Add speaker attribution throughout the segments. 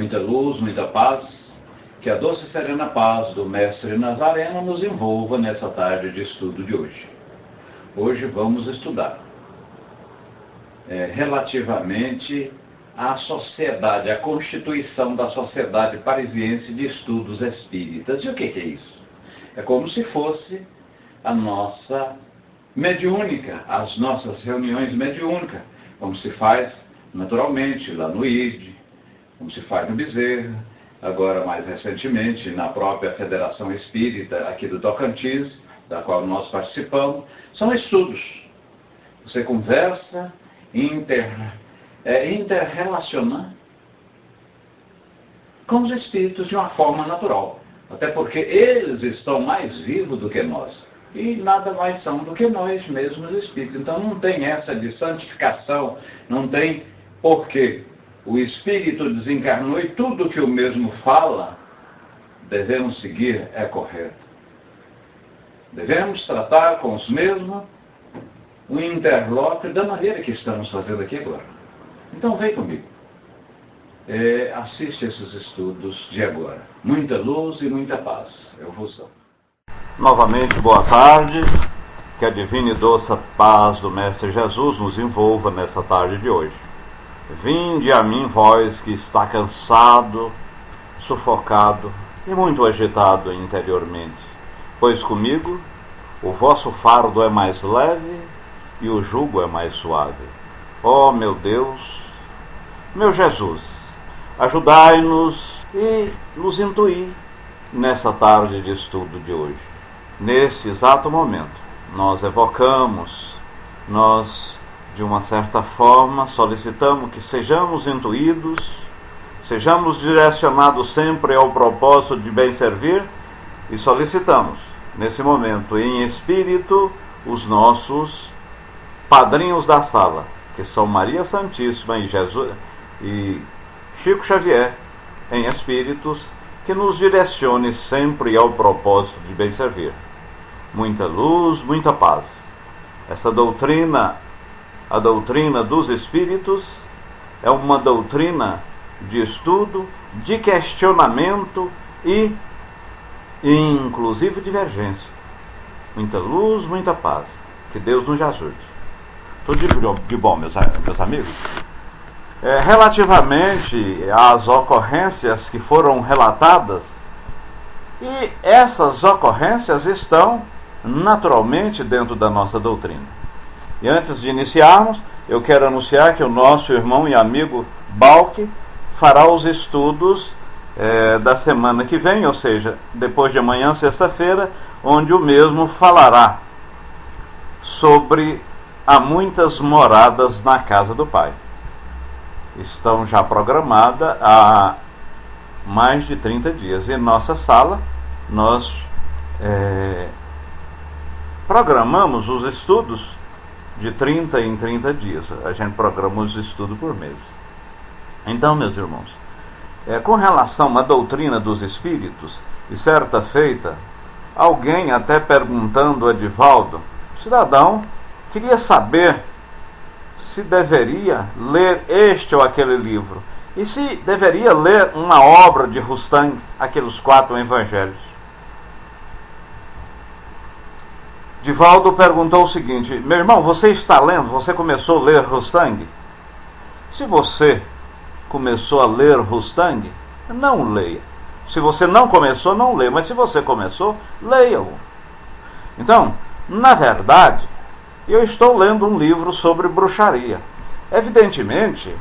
Speaker 1: muita luz, muita paz, que a doce e serena paz do Mestre Nazareno nos envolva nessa tarde de estudo de hoje. Hoje vamos estudar relativamente à sociedade, à constituição da Sociedade Parisiense de Estudos Espíritas. E o que é isso? É como se fosse a nossa mediúnica, as nossas reuniões mediúnicas, como se faz naturalmente lá no ID, como se faz no Bezerra, agora mais recentemente na própria Federação Espírita aqui do Tocantins, da qual nós participamos. São estudos. Você conversa, interrelacionar com os espíritos de uma forma natural. Até porque eles estão mais vivos do que nós. E nada mais são do que nós mesmos espíritos. Então não tem essa de santificação, não tem porque o espírito desencarnou e tudo que o mesmo fala, devemos seguir, é correto. Devemos tratar com os mesmos o interlóculo da maneira que estamos fazendo aqui agora. Então vem comigo. Assiste esses estudos de agora. Muita luz e muita paz. Eu vou só.
Speaker 2: Novamente, boa tarde. Que a divina e doce paz do Mestre Jesus nos envolva nessa tarde de hoje. Vinde a mim, vós que está cansado, sufocado e muito agitado interiormente, pois comigo o vosso fardo é mais leve e o jugo é mais suave. Ó meu Deus, meu Jesus, ajudai-nos e nos intuir nessa tarde de estudo de hoje. Nesse exato momento, nós evocamos, nós, de uma certa forma, solicitamos que sejamos intuídos, sejamos direcionados sempre ao propósito de bem servir e solicitamos, nesse momento, em espírito, os nossos padrinhos da sala, que são Maria Santíssima e Jesus e Chico Xavier, em espíritos, que nos direcione sempre ao propósito de bem servir. Muita luz, muita paz. Essa doutrina, a doutrina dos espíritos, é uma doutrina de estudo, de questionamento e inclusive divergência. Muita luz, muita paz. Que Deus nos ajude. Tudo de bom, meus amigos. Relativamente às ocorrências que foram relatadas, e essas ocorrências estão naturalmente dentro da nossa doutrina. E antes de iniciarmos, eu quero anunciar que o nosso irmão e amigo Balque fará os estudos da semana que vem, ou seja, depois de amanhã, sexta-feira, onde o mesmo falará sobre há muitas moradas na casa do Pai. Estão já programadas há mais de 30 dias. E em nossa sala, nós programamos os estudos de 30 em 30 dias. A gente programa os estudos por mês. Então, meus irmãos, com relação à doutrina dos espíritos, e certa feita, alguém até perguntando a Divaldo, cidadão, queria saber se deveria ler este ou aquele livro, e se deveria ler uma obra de Rustang, aqueles 4 evangelhos. Divaldo perguntou o seguinte: meu irmão, você está lendo? Você começou a ler Rustang? Se você começou a ler Rustang, não leia. Se você não começou, não leia. Mas se você começou, leia-o. Então, na verdade, eu estou lendo um livro sobre bruxaria. Evidentemente,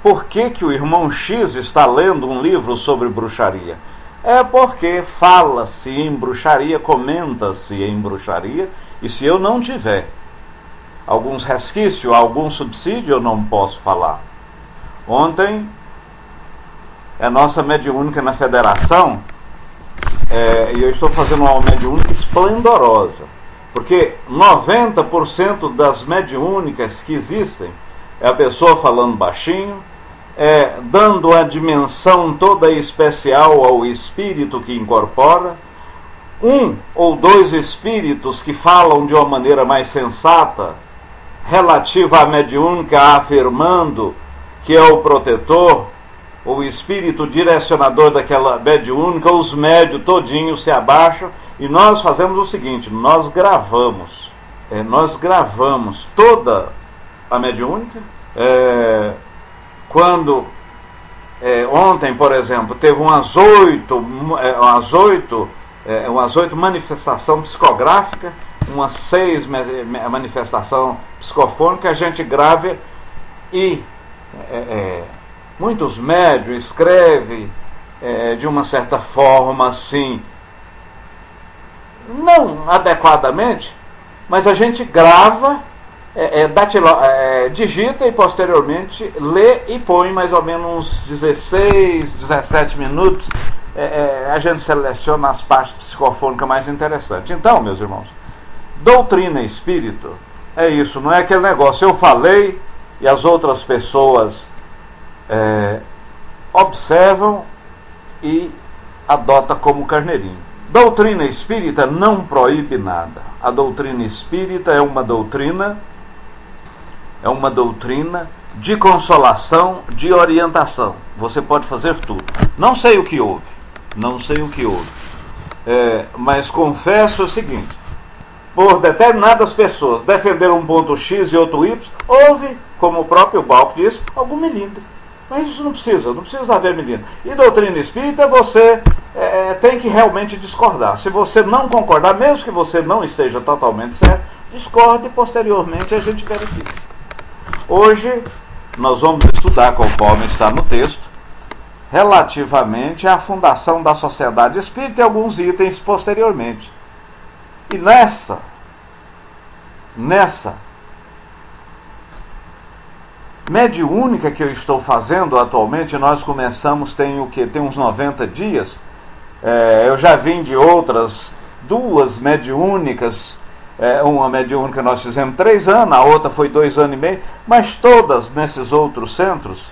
Speaker 2: por que o irmão X está lendo um livro sobre bruxaria? É porque fala-se em bruxaria, comenta-se em bruxaria, e se eu não tiver alguns resquícios, algum subsídio, eu não posso falar. Ontem, a nossa mediúnica na federação, e eu estou fazendo uma mediúnica esplendorosa, porque 90% das mediúnicas que existem é a pessoa falando baixinho, dando a dimensão toda especial ao espírito que incorpora, 1 ou 2 espíritos que falam de uma maneira mais sensata, relativa à mediúnica, afirmando que é o protetor, o espírito direcionador daquela mediúnica, os médios todinhos se abaixam e nós fazemos o seguinte: nós gravamos toda a mediúnica. Quando ontem, por exemplo, teve umas oito manifestação psicográfica, umas 6 manifestação psicofônica, a gente grava e muitos médios escrevem de uma certa forma assim, não adequadamente, mas a gente grava, digita e posteriormente lê e põe mais ou menos uns 16, 17 minutos. A gente seleciona as partes psicofônicas mais interessantes. Então, meus irmãos, doutrina espírita é isso, não é aquele negócio, eu falei e as outras pessoas observam e adotam como carneirinho. Doutrina espírita não proíbe nada. A doutrina espírita é uma doutrina de consolação, de orientação. Você pode fazer tudo. Não sei o que houve, mas confesso o seguinte: por determinadas pessoas defenderam um ponto X e outro Y, houve, como o próprio Balco diz, algum melindre. Mas isso não precisa haver melindre. E doutrina espírita você tem que realmente discordar. Se você não concordar, mesmo que você não esteja totalmente certo, discorde e posteriormente a gente verifica. Hoje nós vamos estudar, conforme está no texto, relativamente à fundação da Sociedade Espírita e alguns itens posteriormente. E nessa mediúnica que eu estou fazendo atualmente, nós começamos, tem uns 90 dias. Eu já vim de outras 2 mediúnicas. Uma mediúnica nós fizemos 3 anos, a outra foi 2 anos e meio, mas todas nesses outros centros,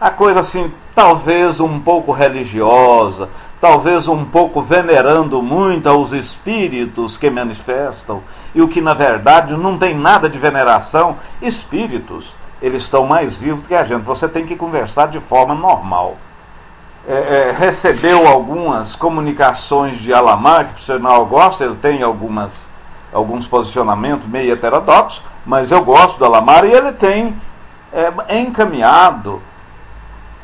Speaker 2: a coisa assim, talvez um pouco religiosa, talvez um pouco venerando muito aos espíritos que manifestam, e o que na verdade não tem nada de veneração. Espíritos, eles estão mais vivos do que a gente, você tem que conversar de forma normal. Recebeu algumas comunicações de Alamar, que por sinal eu gosto, ele tem alguns posicionamentos meio heterodoxos, mas eu gosto do Alamar, e ele tem encaminhado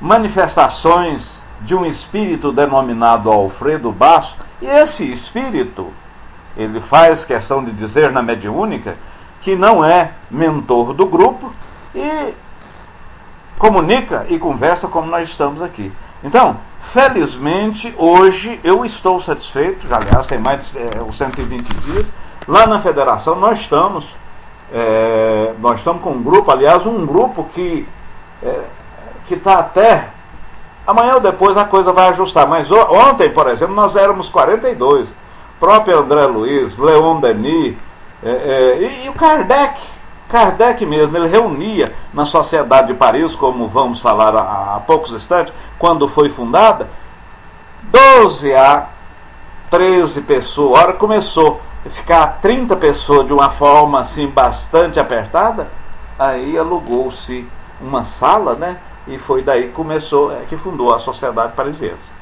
Speaker 2: manifestações de um espírito denominado Alfredo Basso, e esse espírito, ele faz questão de dizer na mediúnica que não é mentor do grupo e comunica e conversa como nós estamos aqui. Então, felizmente, hoje eu estou satisfeito. Já, aliás, tem mais de 120 dias. Lá na federação nós estamos com um grupo, aliás, um grupo que está até... Amanhã ou depois a coisa vai ajustar. Mas ontem, por exemplo, nós éramos 42. O próprio André Luiz, Leon Denis e o Kardec mesmo, ele reunia na Sociedade de Paris, como vamos falar há poucos instantes, quando foi fundada, 12 a 13 pessoas. A hora começou a ficar 30 pessoas de uma forma assim bastante apertada, aí alugou-se uma sala, né? E foi daí que começou, que fundou a Sociedade Parisiense.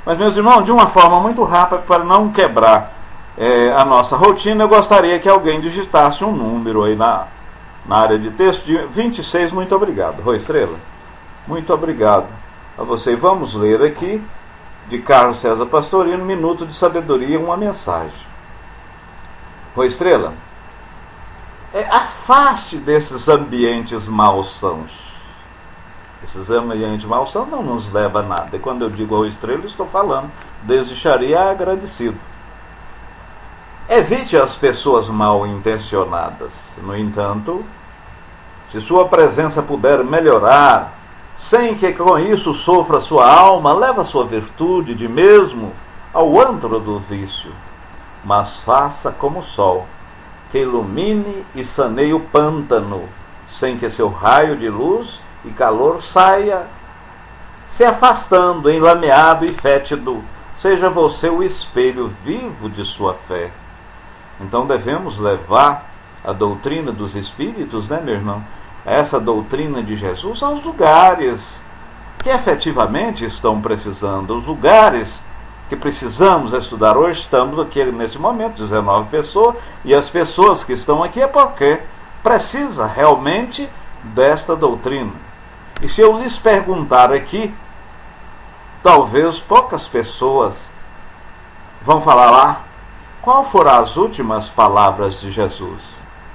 Speaker 2: Mas, meus irmãos, de uma forma muito rápida, para não quebrar a nossa rotina, eu gostaria que alguém digitasse um número aí na área de texto, de 26, muito obrigado. Rô Estrela, muito obrigado a você. Vamos ler aqui, de Carlos César Pastorino, Minuto de Sabedoria, uma mensagem. Rô Estrela, afaste desses ambientes malsãos. Esses ambientes malsãos não nos levam a nada. E quando eu digo Rô Estrela, estou falando desde Sharia agradecido. Evite as pessoas mal intencionadas. No entanto, se sua presença puder melhorar, sem que com isso sofra sua alma, leva sua virtude de mesmo ao antro do vício. Mas faça como o sol, que ilumine e saneie o pântano, sem que seu raio de luz e calor saia se afastando, enlameado e fétido. Seja você o espelho vivo de sua fé. Então devemos levar a doutrina dos Espíritos, né, meu irmão? Essa doutrina de Jesus aos lugares que efetivamente estão precisando. Os lugares que precisamos estudar hoje, estamos aqui nesse momento, 19 pessoas, e as pessoas que estão aqui é porque precisa realmente desta doutrina. E se eu lhes perguntar aqui, talvez poucas pessoas vão falar lá, qual foram as últimas palavras de Jesus?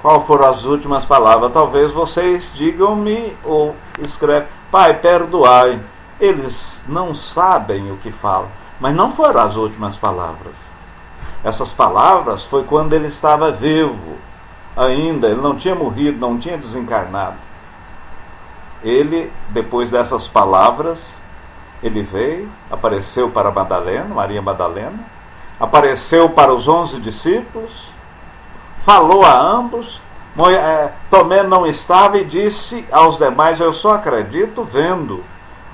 Speaker 2: Qual foram as últimas palavras? Talvez vocês digam-me ou escrevem, Pai, perdoai. Eles não sabem o que falam, mas não foram as últimas palavras. Essas palavras foi quando ele estava vivo ainda, ele não tinha morrido, não tinha desencarnado. Ele, depois dessas palavras, ele veio, apareceu para Madalena, Maria Madalena, apareceu para os 11 discípulos, falou a ambos, Tomé não estava e disse aos demais, eu só acredito vendo,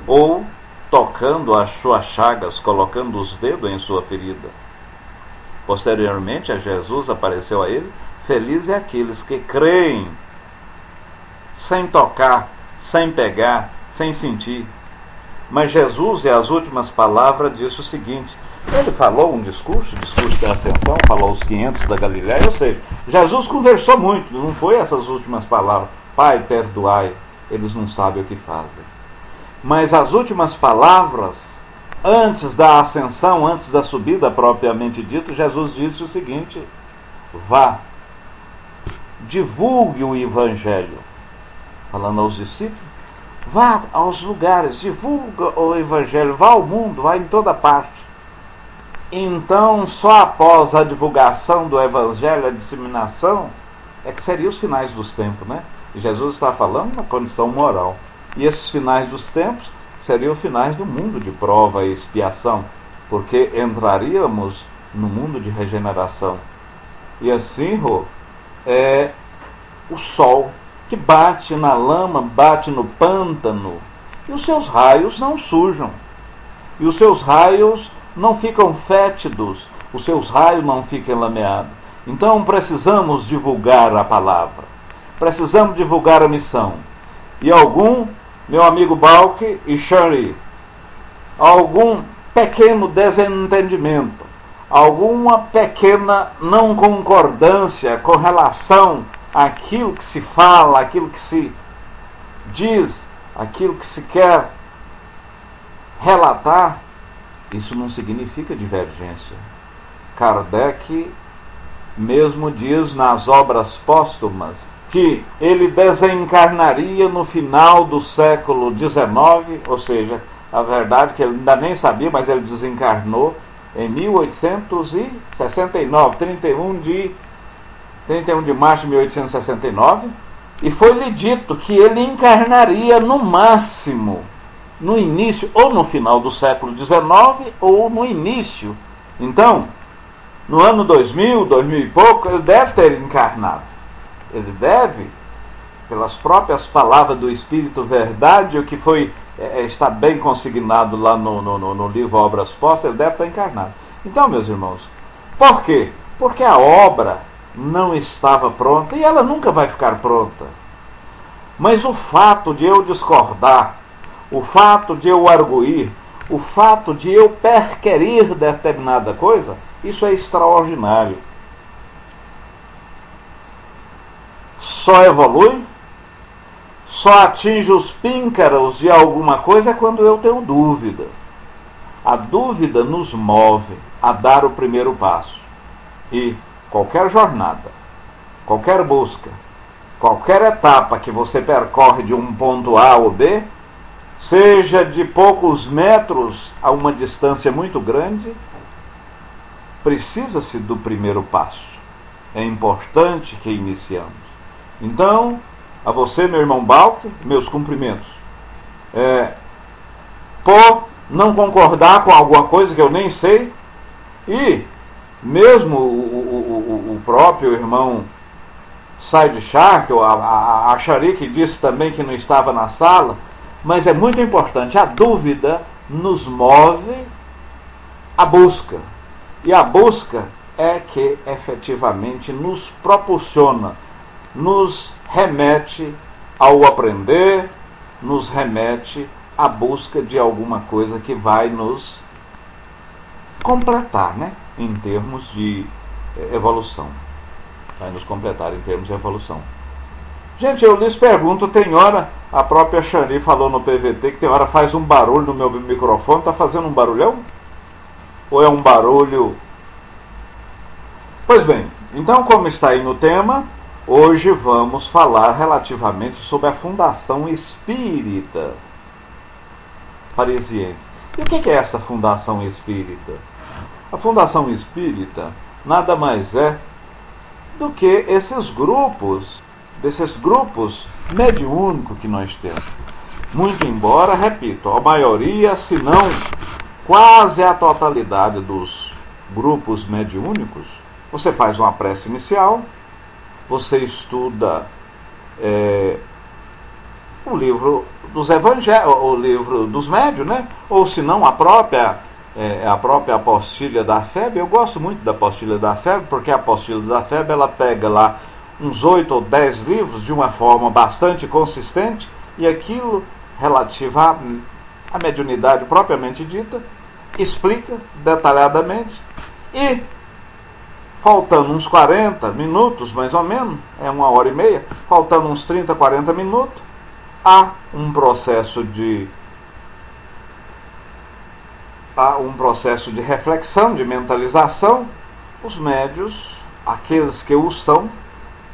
Speaker 2: ou tocando as suas chagas, colocando os dedos em sua ferida. Posteriormente a Jesus apareceu a ele, felizes é aqueles que creem, sem tocar, sem pegar, sem sentir. Mas Jesus, em as últimas palavras, disse o seguinte, ele falou um discurso da ascensão, falou os 500 da Galileia, ou seja, Jesus conversou muito, não foi essas últimas palavras, Pai, perdoai, eles não sabem o que fazem. Mas as últimas palavras, antes da ascensão, antes da subida propriamente dito, Jesus disse o seguinte, vá, divulgue o Evangelho, falando aos discípulos, vá aos lugares, divulga o Evangelho, vá ao mundo, vá em toda parte. Então, só após a divulgação do Evangelho, a disseminação, é que seriam os finais dos tempos, né? E Jesus está falando na condição moral. E esses finais dos tempos seriam finais do mundo de prova e expiação, porque entraríamos no mundo de regeneração. E assim, é o sol que bate na lama, bate no pântano, e os seus raios não sujam, e os seus raios não ficam fétidos, os seus raios não ficam lameados. Então precisamos divulgar a palavra, precisamos divulgar a missão. E meu amigo Balk e Shari, algum pequeno desentendimento, alguma pequena não concordância com relação àquilo que se fala, aquilo que se diz, aquilo que se quer relatar, isso não significa divergência. Kardec mesmo diz nas obras póstumas que ele desencarnaria no final do século XIX, ou seja, a verdade que ele ainda nem sabia, mas ele desencarnou em 1869, 31 de março de 1869, e foi-lhe dito que ele encarnaria no máximo no início, ou no final do século XIX, ou no início. Então, no ano 2000, 2000 e pouco, ele deve ter encarnado. Ele deve, pelas próprias palavras do Espírito Verdade, o que foi, está bem consignado lá no livro Obras Póstumas, ele deve estar encarnado. Então, meus irmãos, por quê? Porque a obra não estava pronta, e ela nunca vai ficar pronta. Mas o fato de eu discordar, o fato de eu arguir, o fato de eu perquerir determinada coisa, isso é extraordinário. Só evolui, só atinge os píncaros de alguma coisa quando eu tenho dúvida. A dúvida nos move a dar o primeiro passo. E qualquer jornada, qualquer busca, qualquer etapa que você percorre de um ponto A ou B, seja de poucos metros a uma distância muito grande, precisa-se do primeiro passo. É importante que iniciamos. Então, a você, meu irmão Balk, meus cumprimentos. Por não concordar com alguma coisa que eu nem sei, e mesmo o próprio irmão Said Shark, a Shari, que disse também que não estava na sala, mas é muito importante, a dúvida nos move a busca. E a busca é que efetivamente nos proporciona, nos remete ao aprender, nos remete a busca de alguma coisa que vai nos completar, né, em termos de evolução. Vai nos completar em termos de evolução. Gente, eu lhes pergunto, tem hora, a própria Xani falou no PVT que tem hora faz um barulho no meu microfone, tá fazendo um barulhão? Ou é um barulho... Pois bem, então como está aí no tema, hoje vamos falar relativamente sobre a Fundação Espírita Parisiense. E o que é essa Fundação Espírita? A Fundação Espírita nada mais é do que desses grupos mediúnicos que nós temos. Muito embora, repito, a maioria, se não quase a totalidade dos grupos mediúnicos, você faz uma prece inicial, você estuda o livro dos evangelhos, o livro dos médiuns, né? Ou se não, a própria Apostilha da Febe. Eu gosto muito da Apostilha da Febe, porque a Apostilha da Febe ela pega lá uns 8 ou 10 livros de uma forma bastante consistente, e aquilo relativo à mediunidade propriamente dita, explica detalhadamente, e faltando uns 40 minutos, mais ou menos, é 1h30, faltando uns 30, 40 minutos, há um processo de reflexão, de mentalização. Os médios, aqueles que o são,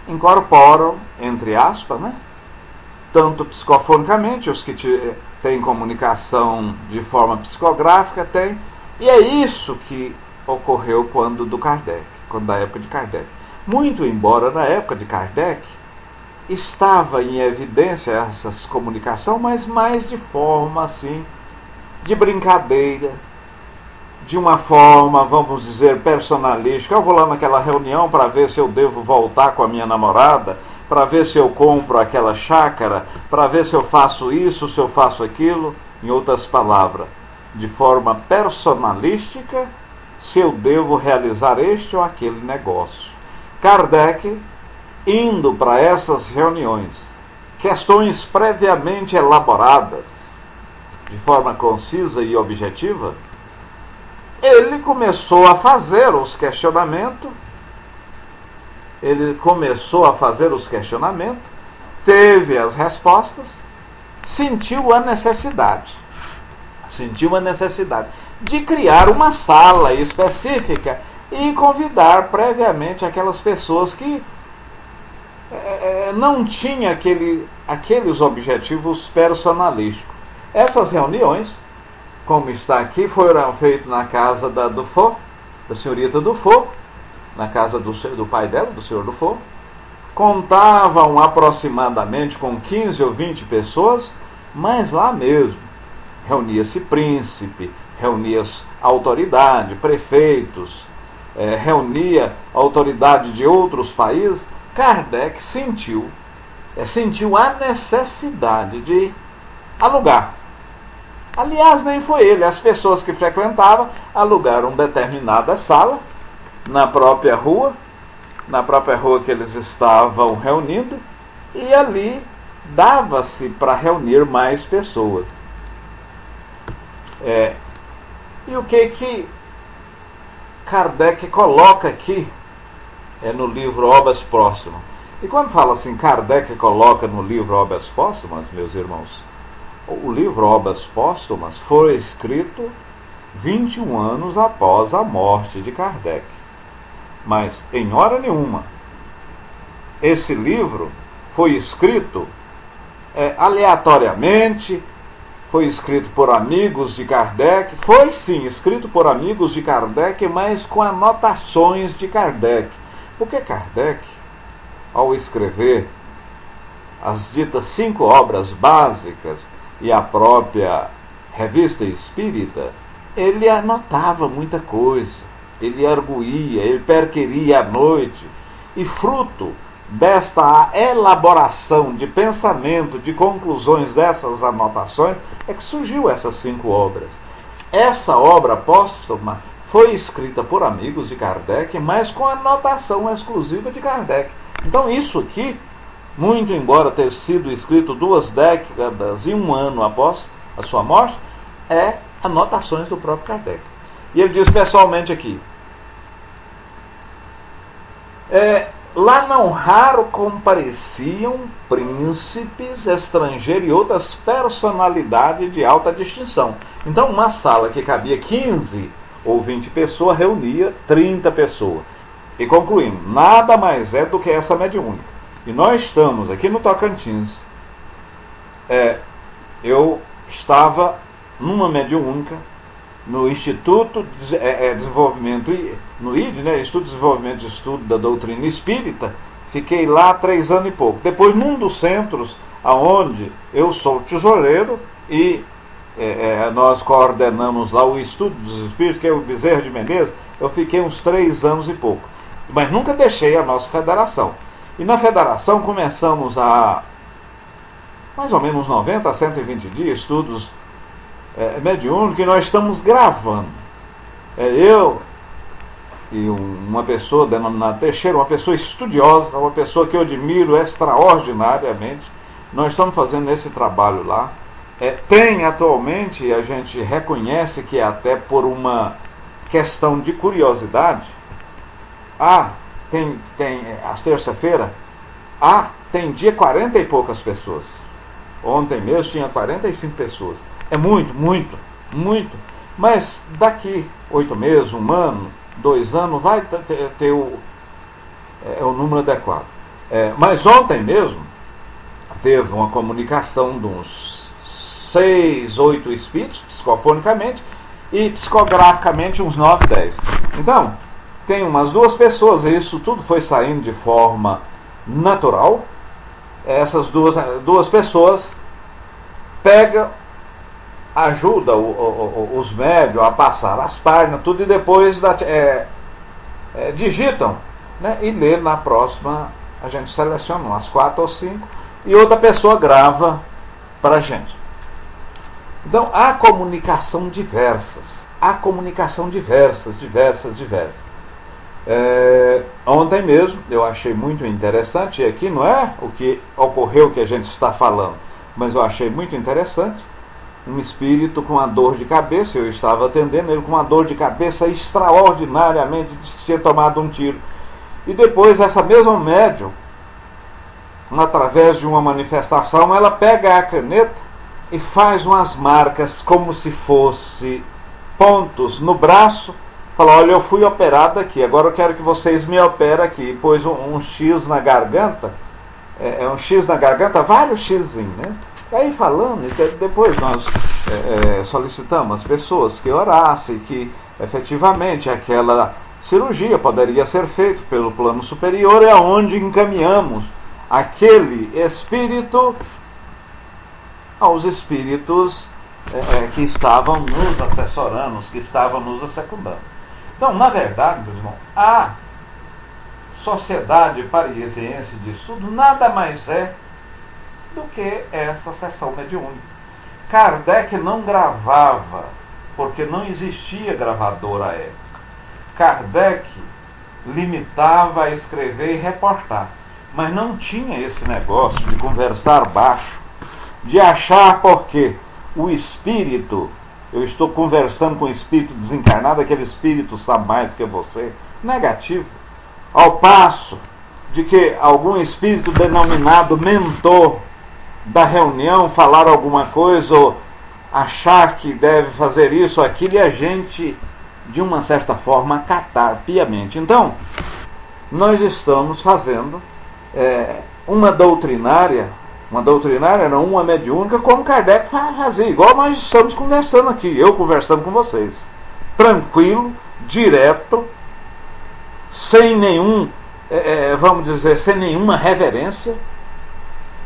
Speaker 2: incorporam, entre aspas, né, tanto psicofonicamente, os que têm comunicação de forma psicográfica têm, e é isso que ocorreu quando da época de Kardec. Muito embora na época de Kardec estava em evidência essa comunicação, mas mais de forma assim, de brincadeira, de uma forma, vamos dizer, personalística. Eu vou lá naquela reunião para ver se eu devo voltar com a minha namorada, para ver se eu compro aquela chácara, para ver se eu faço isso, se eu faço aquilo. Em outras palavras, de forma personalística, se eu devo realizar este ou aquele negócio. Kardec, indo para essas reuniões, questões previamente elaboradas, de forma concisa e objetiva, ele começou a fazer os questionamentos, teve as respostas, sentiu a necessidade de criar uma sala específica e convidar previamente aquelas pessoas que não tinham aqueles objetivos personalísticos. Essas reuniões, como está aqui, foram feitas na casa da Dufour, da senhorita Dufour, na casa do pai dela, do senhor Dufour. Contavam aproximadamente com 15 ou 20 pessoas, mas lá mesmo reunia-se príncipe, reunia-se autoridade, prefeitos, reunia autoridade de outros países. Kardec sentiu a necessidade de alugar. Aliás, nem foi ele, as pessoas que frequentavam alugaram determinada sala na própria rua que eles estavam reunindo, e ali dava-se para reunir mais pessoas. E o que Kardec coloca aqui no livro Obras Póstumas? E quando fala assim, Kardec coloca no livro Obras Póstumas, meus irmãos, o livro Obras Póstumas foi escrito 21 anos após a morte de Kardec. Mas, em hora nenhuma, esse livro foi escrito aleatoriamente, foi escrito por amigos de Kardec. Foi sim escrito por amigos de Kardec, mas com anotações de Kardec. Porque Kardec, ao escrever as ditas 5 obras básicas e a própria Revista Espírita, ele anotava muita coisa, ele arguía, ele perqueria à noite, e fruto desta elaboração de pensamento, de conclusões dessas anotações, é que surgiu essas 5 obras. Essa obra póstuma foi escrita por amigos de Kardec, mas com anotação exclusiva de Kardec. Então isso aqui, muito embora ter sido escrito 2 décadas e 1 ano após a sua morte, é anotações do próprio Kardec. E ele diz pessoalmente aqui, lá não raro compareciam príncipes estrangeiros e outras personalidades de alta distinção. Então uma sala que cabia 15 ou 20 pessoas reunia 30 pessoas. E concluímos, nada mais é do que essa mediúnica. E nós estamos aqui no Tocantins. Eu estava numa mediúnica no Instituto de Desenvolvimento, no ID, né, Instituto de Desenvolvimento de Estudo da Doutrina Espírita. Fiquei lá 3 anos e pouco. Depois, num dos centros aonde eu sou tesoureiro e nós coordenamos lá o Estudo dos Espíritos, que é o Bezerra de Menezes, eu fiquei uns 3 anos e pouco. Mas nunca deixei a nossa federação. E na federação começamos a mais ou menos 90 a 120 dias, estudos mediúnicos, que nós estamos gravando. Eu e uma pessoa denominada Teixeira, uma pessoa estudiosa, uma pessoa que eu admiro extraordinariamente, nós estamos fazendo esse trabalho lá. Tem atualmente, a gente reconhece que até por uma questão de curiosidade, tem às terça-feira, tem dia 40 e poucas pessoas. Ontem mesmo tinha 45 pessoas. É muito, muito, muito. Mas daqui 8 meses, 1 ano, 2 anos, vai ter o número adequado. Mas ontem mesmo teve uma comunicação de uns 6, 8 espíritos, psicofonicamente, e psicograficamente uns 9, 10. Então, tem umas 2 pessoas, e isso tudo foi saindo de forma natural. Essas duas pessoas ajuda os médios a passar as páginas, tudo, e depois digitam, né, e lê na próxima, a gente seleciona umas 4 ou 5, e outra pessoa grava para a gente. Então, há comunicação diversas. Ontem mesmo eu achei muito interessante, e aqui não é o que ocorreu que a gente está falando, mas eu achei muito interessante, um espírito com uma dor de cabeça. Eu estava atendendo ele com uma dor de cabeça extraordinariamente, tinha tomado um tiro. E depois essa mesma médium, através de uma manifestação, ela pega a caneta e faz umas marcas como se fosse pontos no braço. Fala, olha, eu fui operado aqui, agora eu quero que vocês me operem aqui. Pôs um X na garganta, um X na garganta, vários Xzinhos, né? E aí falando, depois nós solicitamos às pessoas que orassem, que efetivamente aquela cirurgia poderia ser feita pelo plano superior, é onde encaminhamos aquele espírito aos espíritos que estavam nos assessorando, que estavam nos assecundando. Então, na verdade, meus irmãos, a Sociedade Parisiense de Estudo nada mais é do que essa sessão mediúnica. Kardec não gravava, porque não existia gravador à época. Kardec limitava a escrever e reportar, mas não tinha esse negócio de conversar baixo, de achar porque o espírito, eu estou conversando com o espírito desencarnado, aquele espírito sabe mais do que você. Negativo. Ao passo de que algum espírito denominado mentor da reunião falar alguma coisa ou achar que deve fazer isso ou aquilo, e a gente, de uma certa forma, acatar piamente. Então, nós estamos fazendo uma doutrinária não, uma mediúnica, como Kardec fazia, igual nós estamos conversando aqui, eu conversando com vocês, tranquilo, direto, sem nenhum, vamos dizer, sem nenhuma reverência.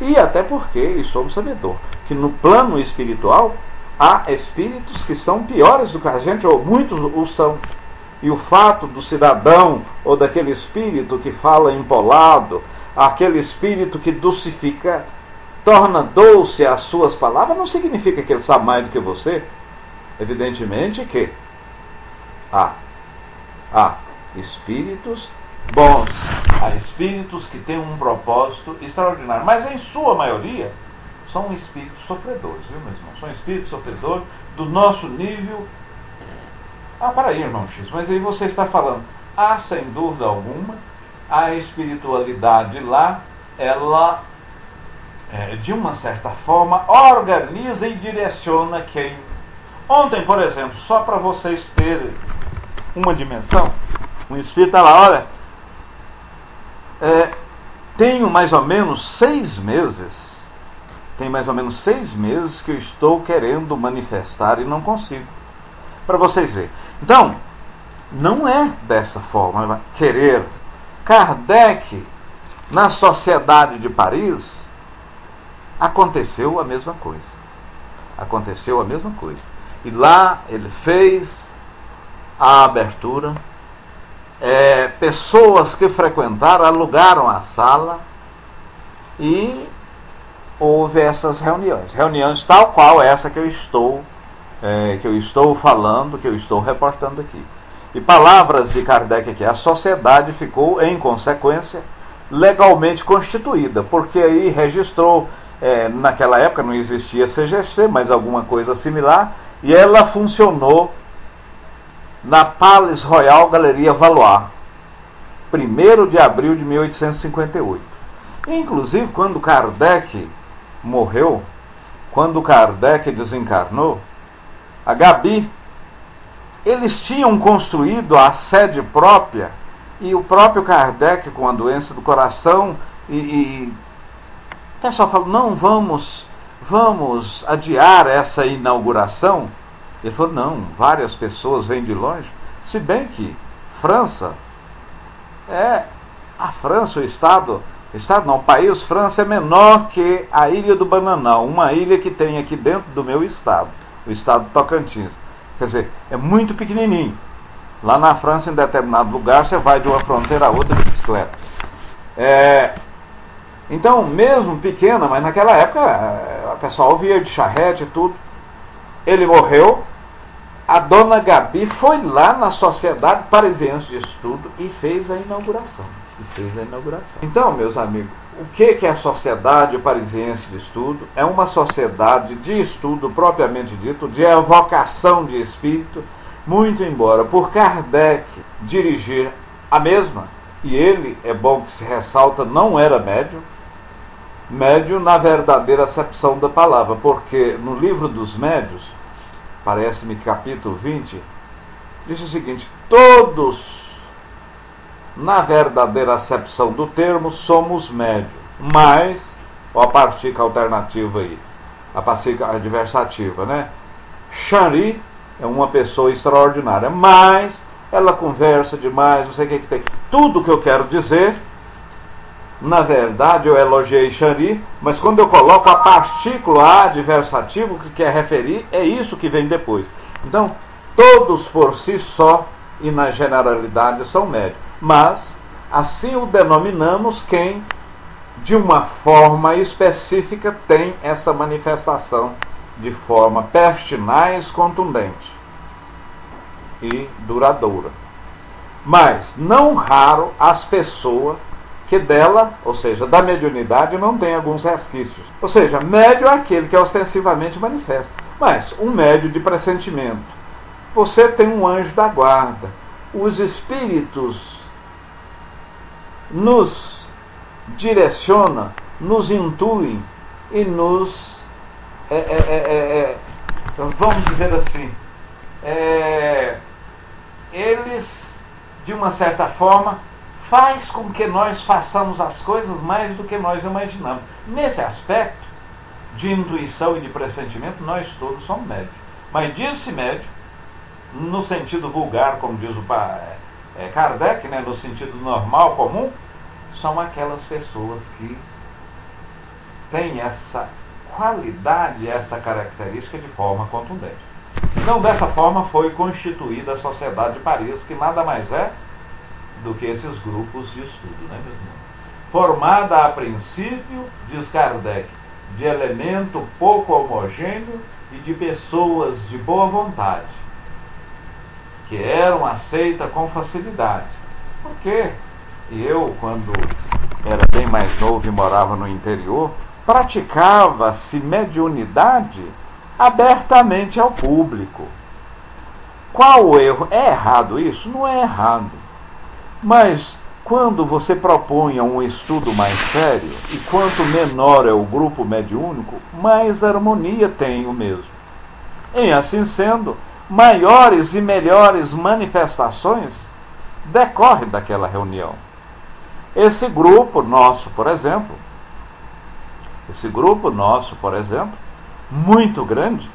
Speaker 2: E até porque, e somos sabedor, que no plano espiritual há espíritos que são piores do que a gente, ou muitos o são. E o fato do cidadão, ou daquele espírito que fala empolado, aquele espírito que dulcifica, torna doce as suas palavras, não significa que ele sabe mais do que você. Evidentemente que há espíritos bons, há espíritos que têm um propósito extraordinário, mas em sua maioria são espíritos sofredores, viu, meu irmão? São espíritos sofredores do nosso nível. Peraí, irmão X, mas aí você está falando, sem dúvida alguma, a espiritualidade lá, ela, de uma certa forma, organiza e direciona quem. Ontem, por exemplo, só para vocês terem uma dimensão, um espírito está lá, olha, tenho mais ou menos 6 meses, que eu estou querendo manifestar e não consigo. Para vocês verem. Então, não é dessa forma, querer. Kardec, na Sociedade de Paris, aconteceu a mesma coisa. E lá ele fez a abertura. Pessoas que frequentaram, alugaram a sala e houve essas reuniões tal qual essa que eu estou falando, que eu estou reportando aqui. E palavras de Kardec aqui, a sociedade ficou, em consequência, legalmente constituída, porque aí registrou, naquela época não existia CGC, mas alguma coisa similar, e ela funcionou na Palais Royal Galeria Valois, 1º de abril de 1858. Inclusive, quando Kardec morreu, quando Kardec desencarnou, a Gabi, eles tinham construído a sede própria, e o próprio Kardec, com a doença do coração, o pessoal falou, não, vamos adiar essa inauguração. Ele falou, não, várias pessoas vêm de longe, se bem que França, o país França é menor que a Ilha do Bananal, uma ilha que tem aqui dentro do meu estado, o estado de Tocantins. Quer dizer, é muito pequenininho. Lá na França, em determinado lugar, você vai de uma fronteira a outra de bicicleta. Então, mesmo pequena, mas naquela época, o pessoal via de charrete e tudo. Ele morreu, a dona Gabi foi lá na Sociedade Parisiense de Estudo e fez a inauguração. Então, meus amigos, o que é a Sociedade Parisiense de Estudo? É uma sociedade de estudo propriamente dito, de evocação de espírito, muito embora por Kardec dirigir a mesma, e ele, é bom que se ressalta, não era médium na verdadeira acepção da palavra, porque no livro dos médios, parece-me capítulo 20, diz o seguinte, todos, na verdadeira acepção do termo, somos médios, mas, a partícula alternativa aí, a partícula adversativa, né? Chanri é uma pessoa extraordinária, mas ela conversa demais, não sei o que tem. Tudo que eu quero dizer, na verdade eu elogiei Chanri, mas quando eu coloco a partícula adversativa, o que quer referir, é isso que vem depois. Então, todos por si só, e na generalidade, são médios. Mas, assim o denominamos quem, de uma forma específica, tem essa manifestação de forma pertinaz, contundente e duradoura. Mas, não raro, as pessoas que dela, ou seja, da mediunidade, não tem alguns resquícios. Ou seja, médio é aquele que ostensivamente manifesta. Mas, um médio de pressentimento. Você tem um anjo da guarda. Os espíritos nos direciona, nos intuem e nos, vamos dizer assim, eles, de uma certa forma, faz com que nós façamos as coisas mais do que nós imaginamos. Nesse aspecto de intuição e de pressentimento, nós todos somos médios. Mas diz-se médio, no sentido vulgar, como diz o Kardec, né, no sentido normal, comum, são aquelas pessoas que têm essa qualidade, essa característica de forma contundente. Então, dessa forma, foi constituída a Sociedade de Paris, que nada mais é do que esses grupos de estudo, né, meu irmão? Formada a princípio, diz Kardec, de elemento pouco homogêneo e de pessoas de boa vontade, que eram aceitas com facilidade. Por quê? Eu, quando era bem mais novo e morava no interior, praticava-se mediunidade abertamente ao público. Qual o erro? É errado isso? Não é errado. Mas quando você propõe um estudo mais sério, e quanto menor é o grupo mediúnico, mais harmonia tem o mesmo. Em assim sendo, maiores e melhores manifestações decorrem daquela reunião. Esse grupo nosso, por exemplo, muito grande,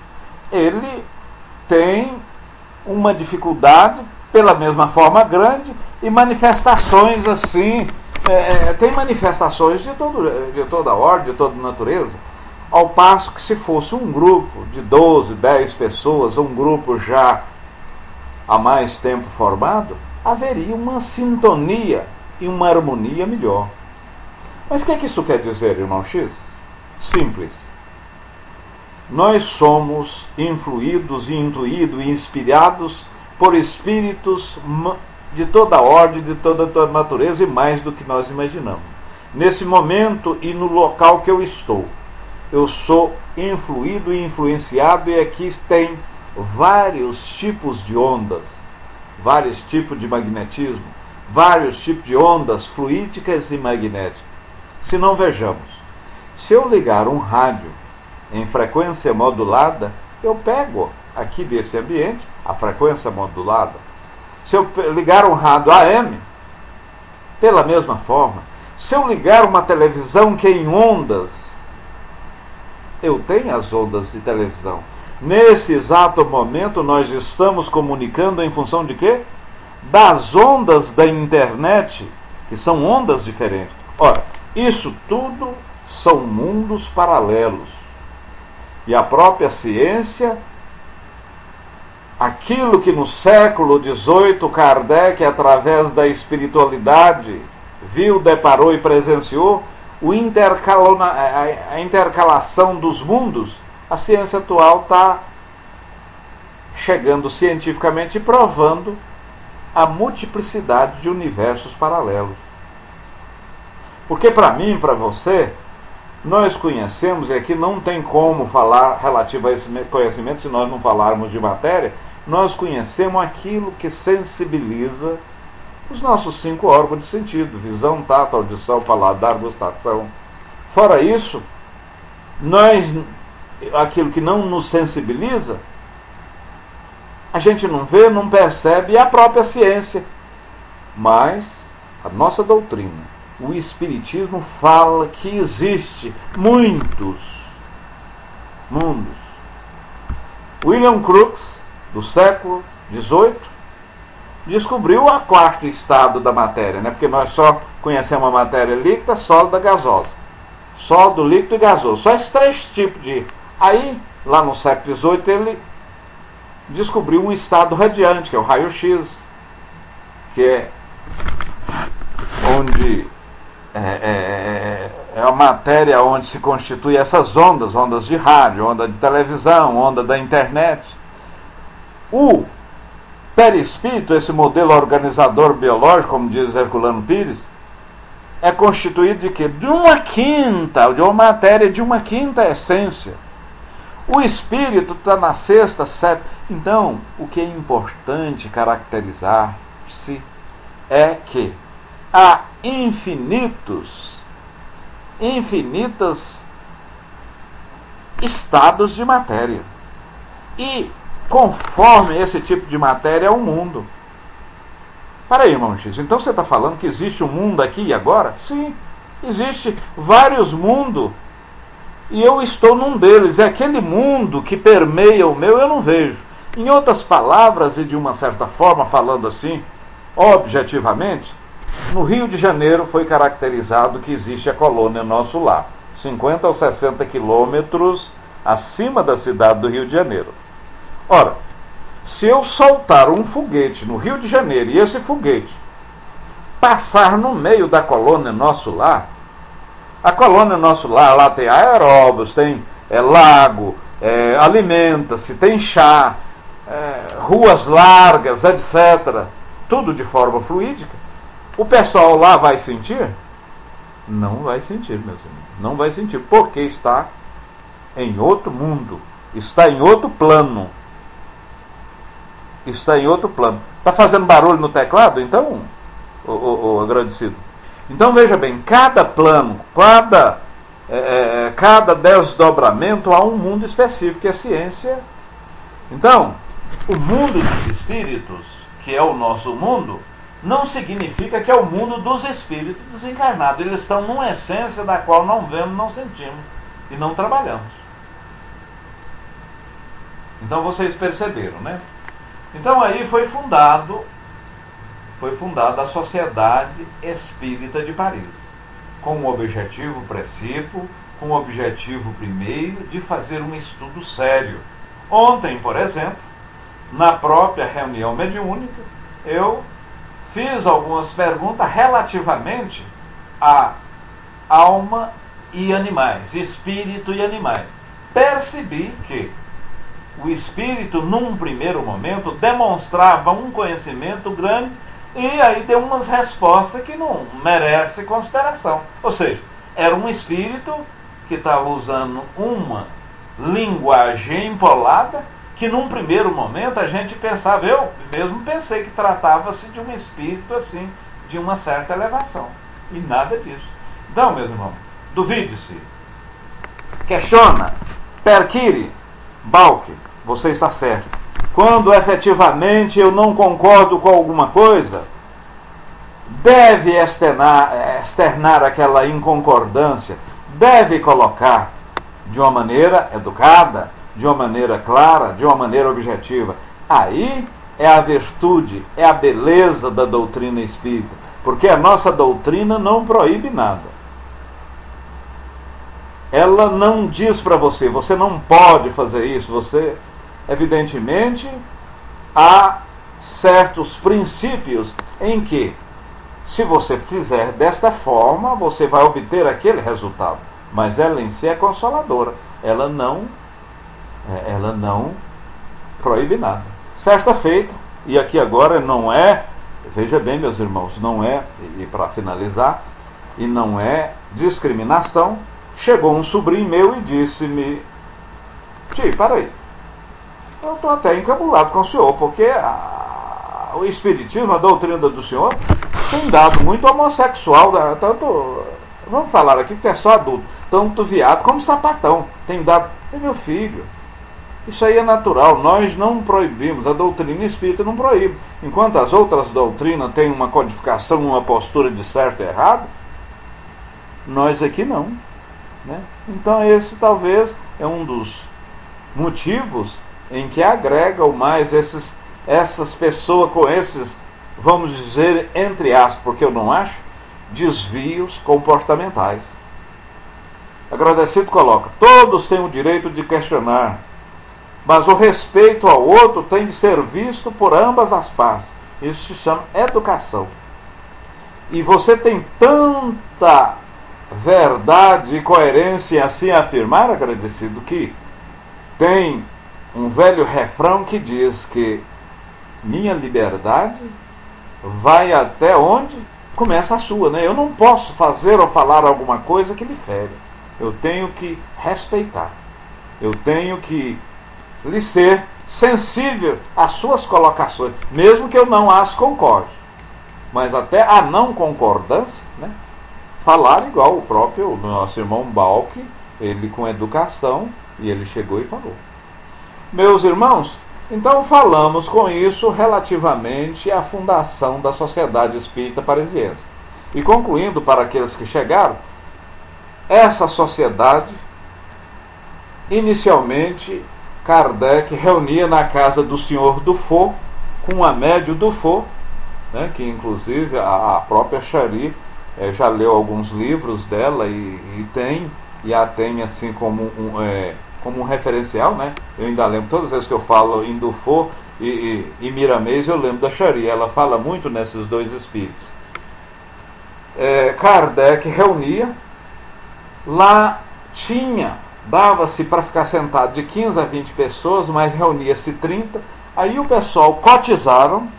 Speaker 2: ele tem uma dificuldade pela mesma forma grande e manifestações assim, tem manifestações de toda ordem, de toda natureza, ao passo que se fosse um grupo de 12, 10 pessoas, um grupo já há mais tempo formado, haveria uma sintonia e uma harmonia melhor. Mas o que é que isso quer dizer, irmão X? Simples. Nós somos influídos e intuídos e inspirados por espíritos de toda ordem, de toda natureza e mais do que nós imaginamos. Nesse momento e no local que eu estou, eu sou influído e influenciado, e aqui tem vários tipos de ondas, vários tipos de magnetismo, vários tipos de ondas fluídicas e magnéticas. Se não, vejamos, se eu ligar um rádio em frequência modulada, eu pego aqui desse ambiente a frequência modulada. Se eu ligar um rádio AM, pela mesma forma. Se eu ligar uma televisão que é em ondas, eu tenho as ondas de televisão. Nesse exato momento nós estamos comunicando em função de quê? Das ondas da internet, que são ondas diferentes. Ora, isso tudo são mundos paralelos. E a própria ciência, aquilo que no século XVIII Kardec, através da espiritualidade, viu, deparou e presenciou, a intercalação dos mundos, a ciência atual está chegando cientificamente e provando a multiplicidade de universos paralelos. Porque para mim, para você, nós conhecemos, e aqui não tem como falar relativo a esse conhecimento se nós não falarmos de matéria, nós conhecemos aquilo que sensibiliza os nossos 5 órgãos de sentido: visão, tato, audição, paladar, gustação. Fora isso, aquilo que não nos sensibiliza, a gente não vê, não percebe, e a própria ciência. Mas a nossa doutrina, o Espiritismo, fala que existe muitos mundos. William Crookes, do século XVIII, descobriu o 4º estado da matéria, né? Porque nós só conhecemos a matéria líquida, sólida, gasosa. Sólido, líquido e gasoso. Só esses 3 tipos de... Aí, lá no século XVIII, ele descobriu um estado radiante, que é o raio-x, que é onde é a matéria onde se constitui essas ondas, ondas de rádio, onda de televisão, onda da internet. O perispírito, esse modelo organizador biológico, como diz Herculano Pires, é constituído de quê? De uma matéria de uma quinta essência. O espírito está na 6ª, 7ª. Então, o que é importante caracterizar-se é que há infinitos estados de matéria. E conforme esse tipo de matéria é o mundo. Para aí, irmão X, então você está falando que existe um mundo aqui e agora? Sim, existe vários mundos. E eu estou num deles. É aquele mundo que permeia o meu, eu não vejo. Em outras palavras, e de uma certa forma, falando assim, objetivamente, no Rio de Janeiro foi caracterizado que existe a colônia Nosso Lar, 50 ou 60 quilômetros acima da cidade do Rio de Janeiro. Ora, se eu soltar um foguete no Rio de Janeiro e esse foguete passar no meio da colônia Nosso Lar, a colônia Nosso Lar, lá tem aeróbios, tem lago, alimenta-se, tem chá, ruas largas, etc. Tudo de forma fluídica. O pessoal lá vai sentir? Não vai sentir, meus irmãos. Não vai sentir, porque está em outro mundo, está em outro plano. Está em outro plano. Está fazendo barulho no teclado, então, o agradecido? Então veja bem, cada plano, cada desdobramento há um mundo específico, que é ciência. Então, o mundo dos espíritos, que é o nosso mundo, não significa que é o mundo dos espíritos desencarnados. Eles estão numa essência da qual não vemos, não sentimos e não trabalhamos. Então vocês perceberam, né? Então aí foi fundada a Sociedade Espírita de Paris, com o objetivo principal, com o objetivo primeiro de fazer um estudo sério. Ontem, por exemplo, na própria reunião mediúnica, eu fiz algumas perguntas relativamente a alma e animais, espírito e animais. Percebi que o espírito, num primeiro momento, demonstrava um conhecimento grande e aí deu umas respostas que não merecem consideração. Ou seja, era um espírito que estava usando uma linguagem empolada que num primeiro momento a gente pensava, eu mesmo pensei que tratava-se de um espírito assim, de uma certa elevação. E nada disso. Então, meus irmãos, duvide-se, questiona, perquire, balque, você está certo. Quando efetivamente eu não concordo com alguma coisa, deve externar aquela inconcordância, deve colocar de uma maneira educada, de uma maneira clara, de uma maneira objetiva. Aí é a virtude, é a beleza da doutrina espírita, porque a nossa doutrina não proíbe nada. Ela não diz para você, você não pode fazer isso, você, evidentemente, há certos princípios em que, se você fizer desta forma, você vai obter aquele resultado. Mas ela em si é consoladora. Ela não proíbe nada. Certa feita, e aqui agora não é, veja bem, meus irmãos, não é, e para finalizar, e não é discriminação, chegou um sobrinho meu e disse-me: tio, para aí, eu estou até encabulado com o senhor, porque o espiritismo, a doutrina do senhor, tem dado muito homossexual, tanto, vamos falar aqui que é só adulto, tanto viado como sapatão, tem dado. Meu filho, isso aí é natural, nós não proibimos, a doutrina espírita não proíbe. Enquanto as outras doutrinas têm uma codificação, uma postura de certo e errado, nós aqui não, né? Então esse talvez é um dos motivos em que agregam mais essas pessoas com esses, vamos dizer, entre aspas, porque eu não acho, desvios comportamentais. Agradecido coloca: todos têm o direito de questionar, mas o respeito ao outro tem de ser visto por ambas as partes. Isso se chama educação. E você tem tanta verdade e coerência em assim afirmar, agradecido, que tem um velho refrão que diz que minha liberdade vai até onde começa a sua, né? Eu não posso fazer ou falar alguma coisa que lhe fere. Eu tenho que respeitar. Eu tenho que lhe ser sensível às suas colocações, mesmo que eu não as concorde. Mas até a não concordância, né? Falar igual o próprio nosso irmão Balque, ele com educação, e ele chegou e falou. Meus irmãos, então falamos com isso relativamente à fundação da Sociedade Espírita Parisiense. E concluindo para aqueles que chegaram, essa sociedade, inicialmente, Kardec reunia na casa do senhor Dufour, com a médium Dufour, né, que inclusive a própria Chari já leu alguns livros dela e a tem assim como um referencial, né? Eu ainda lembro, todas as vezes que eu falo em Dufour e Miramês, eu lembro da Chari, ela fala muito nesses dois espíritos. Kardec reunia, lá dava-se para ficar sentado de 15 a 20 pessoas, mas reunia-se 30, aí o pessoal cotizaram,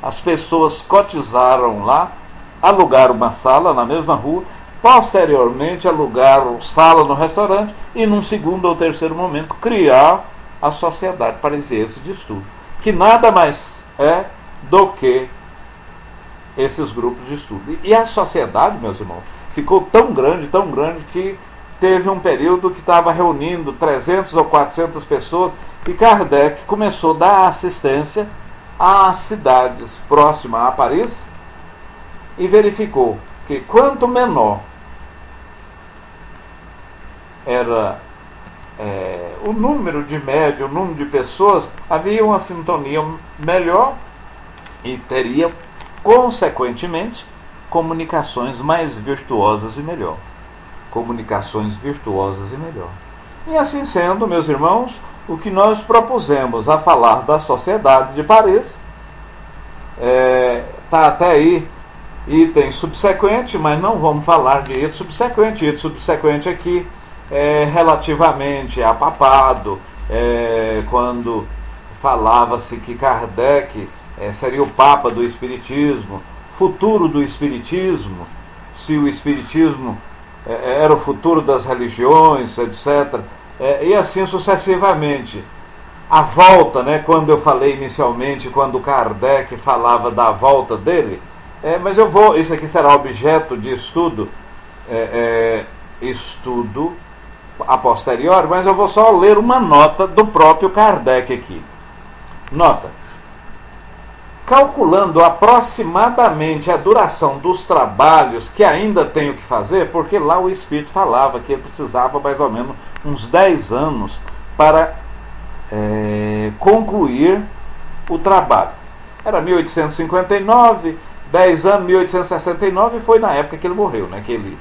Speaker 2: as pessoas cotizaram lá, alugaram uma sala na mesma rua, posteriormente alugar sala no restaurante e, num segundo ou terceiro momento, criar a Sociedade Parisiense de Estudo, que nada mais é do que esses grupos de estudo. E a sociedade, meus irmãos, ficou tão grande, que teve um período que estava reunindo 300 ou 400 pessoas, e Kardec começou a dar assistência às cidades próximas a Paris e verificou que quanto menor era o número de média, o número de pessoas, havia uma sintonia melhor e teria, consequentemente, comunicações mais virtuosas e melhor. Comunicações virtuosas e melhor. E assim sendo, meus irmãos, o que nós propusemos a falar da Sociedade de Paris, está até aí item subsequente, mas não vamos falar de item subsequente. Item subsequente aqui relativamente a papado, quando falava-se que Kardec seria o Papa do Espiritismo, futuro do Espiritismo, se o Espiritismo era o futuro das religiões, etc. E assim sucessivamente. A volta, quando eu falei inicialmente, quando Kardec falava da volta dele, mas isso aqui será objeto de estudo, estudo a posteriori, mas eu vou só ler uma nota do próprio Kardec aqui. Nota: calculando aproximadamente a duração dos trabalhos que ainda tenho que fazer, porque lá o Espírito falava que ele precisava mais ou menos uns 10 anos para concluir o trabalho. Era 1859, 10 anos, 1869, foi na época que ele morreu, que ele...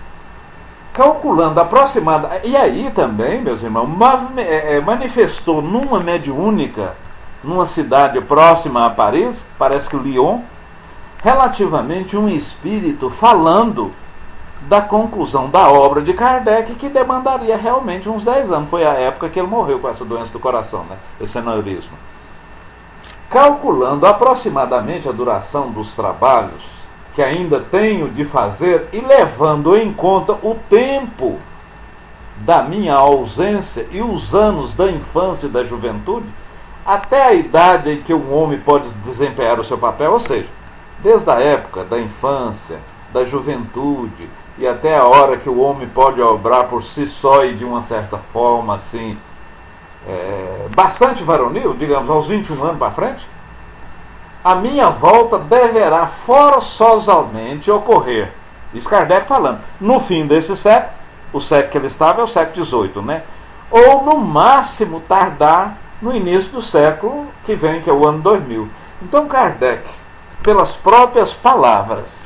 Speaker 2: Calculando aproximadamente... E aí também, meus irmãos, manifestou numa mediúnica, numa cidade próxima a Paris, parece que Lyon, relativamente um espírito falando da conclusão da obra de Kardec, que demandaria realmente uns 10 anos. Foi a época que ele morreu com essa doença do coração, esse aneurisma. Calculando aproximadamente a duração dos trabalhos que ainda tenho de fazer e levando em conta o tempo da minha ausência e os anos da infância e da juventude, até a idade em que um homem pode desempenhar o seu papel, ou seja, desde a época da infância, da juventude e até a hora que o homem pode obrar por si só e de uma certa forma assim, bastante varonil, digamos, aos 21 anos para frente, a minha volta deverá forçosamente ocorrer. Isso Kardec falando. No fim desse século, o século que ele estava é o século XVIII, ou no máximo tardar no início do século que vem, que é o ano 2000. Então Kardec, pelas próprias palavras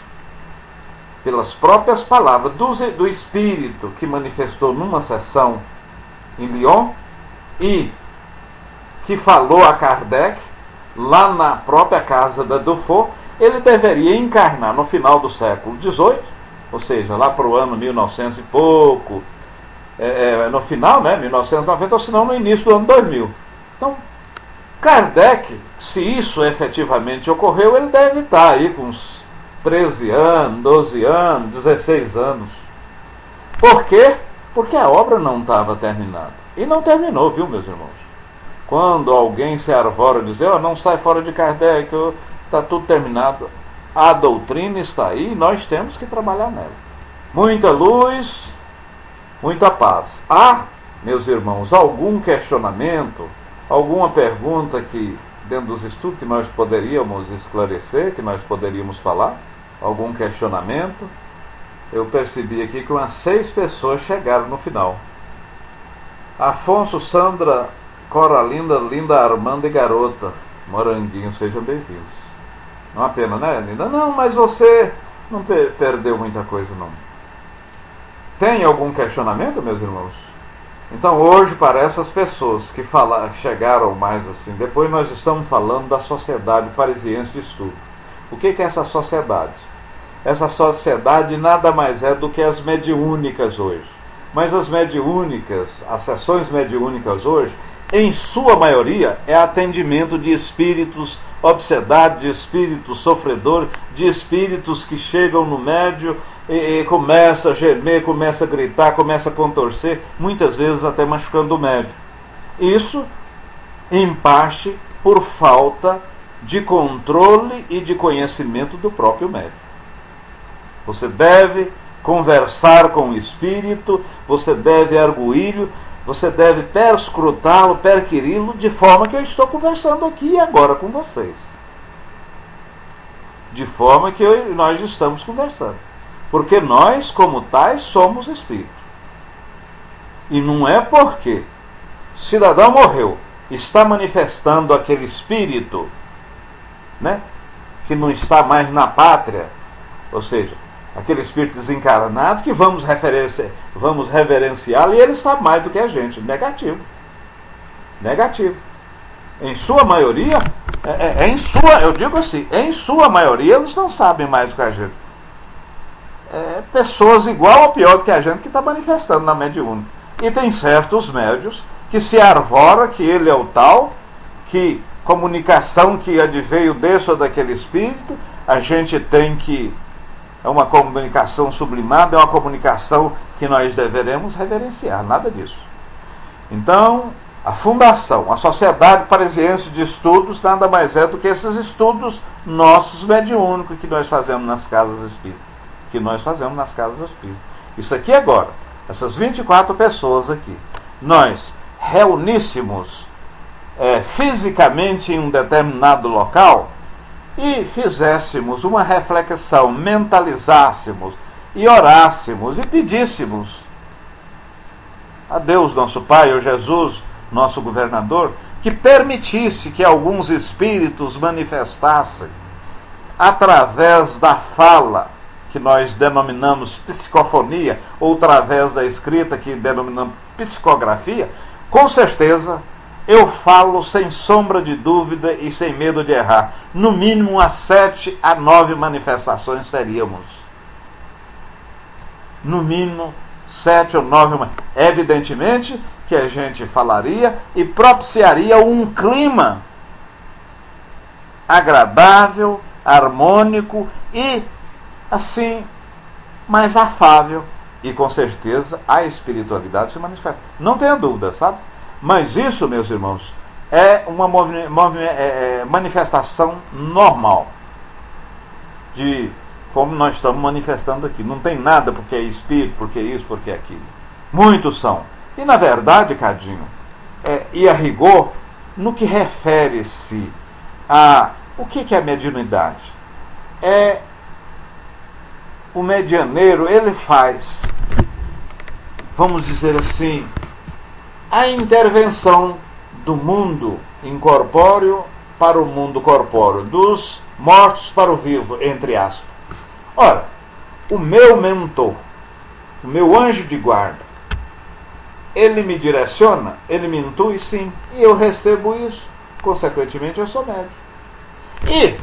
Speaker 2: do Espírito que manifestou numa sessão em Lyon e que falou a Kardec lá na própria casa da Dufour, ele deveria encarnar no final do século XVIII, ou seja, lá para o ano 1900 e pouco, no final, 1990, ou se não no início do ano 2000. Então, Kardec, se isso efetivamente ocorreu, ele deve estar aí com uns 13 anos, 12 anos, 16 anos. Por quê? Porque a obra não estava terminada. E não terminou, viu, meus irmãos? Quando alguém se arvora dizer, não sai fora de Kardec, está tudo terminado. A doutrina está aí e nós temos que trabalhar nela. Muita luz, muita paz. Há, meus irmãos, algum questionamento, alguma pergunta que, dentro dos estudos, que nós poderíamos esclarecer, que nós poderíamos falar? Algum questionamento? Eu percebi aqui que umas 6 pessoas chegaram no final. Afonso, Sandra, Coralinda, Linda, Armanda e Garota, Moranguinho, sejam bem-vindos. Não é uma pena, né, Linda? Não, mas você não perdeu muita coisa, não. Tem algum questionamento, meus irmãos? Então, hoje, para essas pessoas que chegaram mais assim, depois nós estamos falando da Sociedade Parisiense de Estudo. O que é essa sociedade? Essa sociedade nada mais é do que as mediúnicas hoje. Mas as mediúnicas, as sessões mediúnicas hoje, em sua maioria, é atendimento de espíritos obsedados, de espíritos sofredores, de espíritos que chegam no médio e começa a gemer, começa a gritar, começa a contorcer, muitas vezes até machucando o médium. Isso, em parte, por falta de controle e de conhecimento do próprio médium. Você deve conversar com o espírito, você deve arguí-lo, você deve perscrutá-lo, perquiri-lo, de forma que eu estou conversando aqui e agora com vocês. De forma que nós estamos conversando. Porque nós, como tais, somos espíritos. E não é porque cidadão morreu, está manifestando aquele espírito, né, que não está mais na pátria, ou seja, aquele espírito desencarnado, que vamos reverenciá-lo, e ele sabe mais do que a gente. Negativo. Negativo. Em sua maioria, eu digo assim, em sua maioria eles não sabem mais do que a gente. Pessoas igual ou pior do que a gente que está manifestando na mediúnica. E tem certos médios que se arvora que ele é o tal, que comunicação que adveio desse ou daquele espírito, a gente tem que... É uma comunicação sublimada, é uma comunicação que nós deveremos reverenciar, nada disso. Então, a fundação, a Sociedade Parisiense de Estudos, nada mais é do que esses estudos nossos mediúnicos que nós fazemos nas casas espíritas. Isso aqui agora, essas 24 pessoas aqui, nós reuníssemos fisicamente em um determinado local, e fizéssemos uma reflexão, mentalizássemos e orássemos e pedíssemos a Deus, nosso Pai, ou Jesus, nosso governador, que permitisse que alguns espíritos manifestassem através da fala, que nós denominamos psicofonia, ou através da escrita, que denominamos psicografia. Com certeza eu falo sem sombra de dúvida e sem medo de errar. No mínimo umas 7 a 9 manifestações teríamos. No mínimo 7 ou 9. Evidentemente que a gente falaria e propiciaria um clima agradável, harmônico e, assim, mais afável. E com certeza a espiritualidade se manifesta. Não tenha dúvida, sabe? Mas isso, meus irmãos, é uma manifestação normal de como nós estamos manifestando aqui. Não tem nada porque é espírito, porque é isso, porque é aquilo. Muitos são. E na verdade, Cadinho, e a rigor, no que refere-se a... O que é mediunidade? O medianeiro, ele faz, vamos dizer assim, a intervenção do mundo incorpóreo para o mundo corpóreo, dos mortos para o vivo, entre aspas. Ora, o meu mentor, o meu anjo de guarda, ele me direciona, ele me intui, sim, e eu recebo isso, consequentemente eu sou médium. E,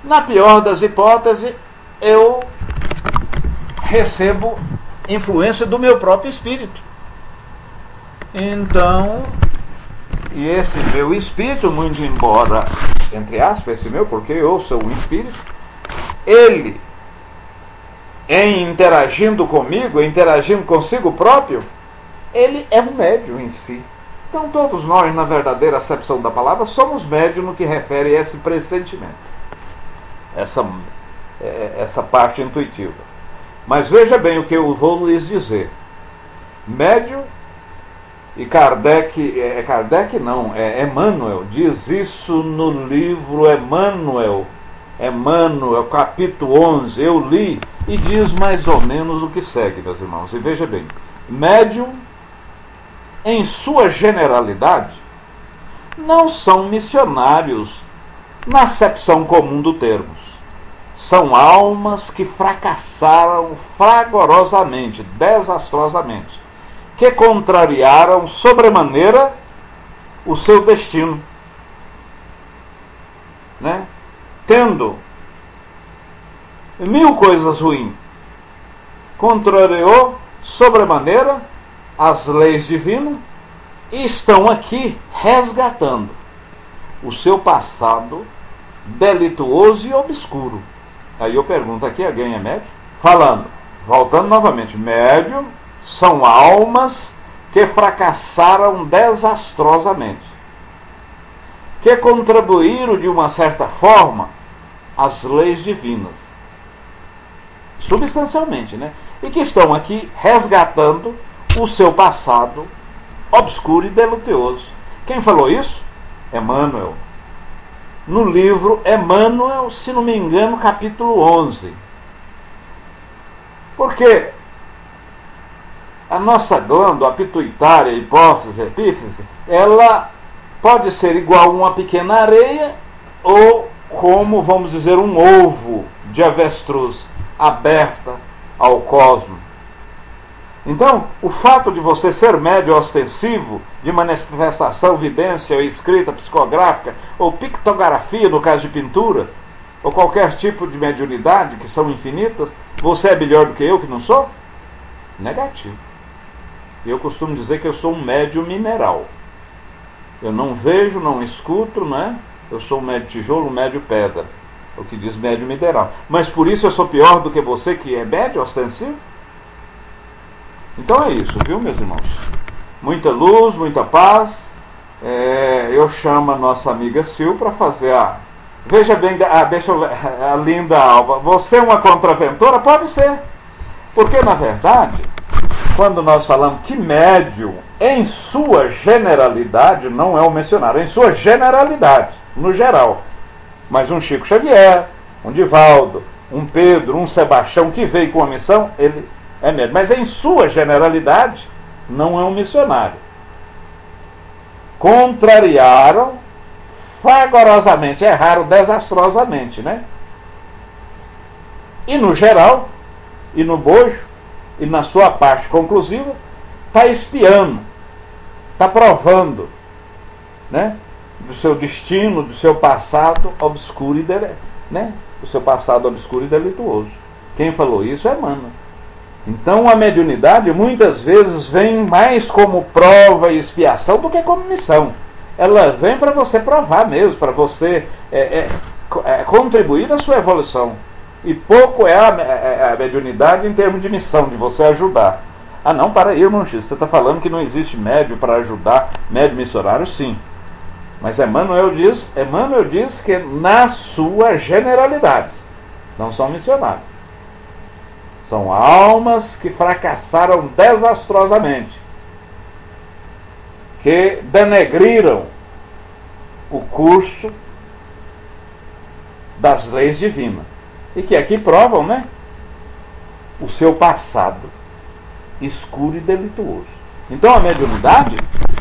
Speaker 2: na pior das hipóteses, eu recebo influência do meu próprio espírito. Então, e esse meu espírito, muito embora, entre aspas, esse meu, porque eu sou um espírito, ele, em interagindo comigo, interagindo consigo próprio, ele é um médium em si. Então todos nós, na verdadeira acepção da palavra, somos médium no que refere a esse pressentimento, essa parte intuitiva. Mas veja bem o que eu vou lhes dizer. Médium, e Kardec Emmanuel diz isso no livro Emmanuel, capítulo 11, eu li, e diz mais ou menos o que segue, meus irmãos. E veja bem, médium, em sua generalidade, não são missionários na acepção comum do termo. São almas que fracassaram fragorosamente, desastrosamente, que contrariaram sobremaneira o seu destino, né? Tendo 1000 coisas ruins, contrariou sobremaneira as leis divinas e estão aqui resgatando o seu passado delituoso e obscuro. Aí eu pergunto, aqui alguém é médium? Falando, voltando novamente, médium são almas que fracassaram desastrosamente, que contribuíram de uma certa forma às leis divinas, substancialmente, né? E que estão aqui resgatando o seu passado obscuro e delituoso. Quem falou isso? Emmanuel. No livro Emmanuel, se não me engano, capítulo 11. Porque a nossa glândula, a pituitária, a hipófise, a epífise, ela pode ser igual a uma pequena areia ou como, vamos dizer, um ovo de avestruz aberta ao cosmos. Então, o fato de você ser médium ostensivo, de manifestação, vidência, ou escrita psicográfica, ou pictografia, no caso de pintura, ou qualquer tipo de mediunidade, que são infinitas, você é melhor do que eu, que não sou? Negativo. Eu costumo dizer que eu sou um médium mineral. Eu não vejo, não escuto, né? Eu sou um médium tijolo, um médium pedra. O que diz médium mineral. Mas por isso eu sou pior do que você, que é médium ostensivo? Então é isso, viu, meus irmãos? Muita luz, muita paz. Eu chamo a nossa amiga Sil para fazer a... Veja bem, deixa eu... a linda Alba. Você é uma contraventora? Pode ser. Porque, na verdade, quando nós falamos que médium, em sua generalidade, não é o mencionário, em sua generalidade, no geral. Mas um Chico Xavier, um Divaldo, um Pedro, um Sebastião, que veio com a missão, ele é médium. Mas em sua generalidade, não é um missionário. Contrariaram, fragorosamente, erraram desastrosamente, né? E no geral, e no bojo, e na sua parte conclusiva, está espiando, está provando, né? Do seu destino, do seu passado obscuro e né? Do seu passado obscuro e delituoso. Quem falou isso é Emmanuel. Então a mediunidade muitas vezes vem mais como prova e expiação do que como missão. Ela vem para você provar mesmo, para você contribuir na sua evolução. E pouco é a mediunidade em termos de missão, de você ajudar. Ah não, para aí, irmão X, você está falando que não existe médium para ajudar, médium missionário, sim. Mas Emmanuel diz que na sua generalidade, não são missionários. São almas que fracassaram desastrosamente, que denegriram o curso das leis divinas. E que aqui provam, né? O seu passado escuro e delituoso. Então a mediunidade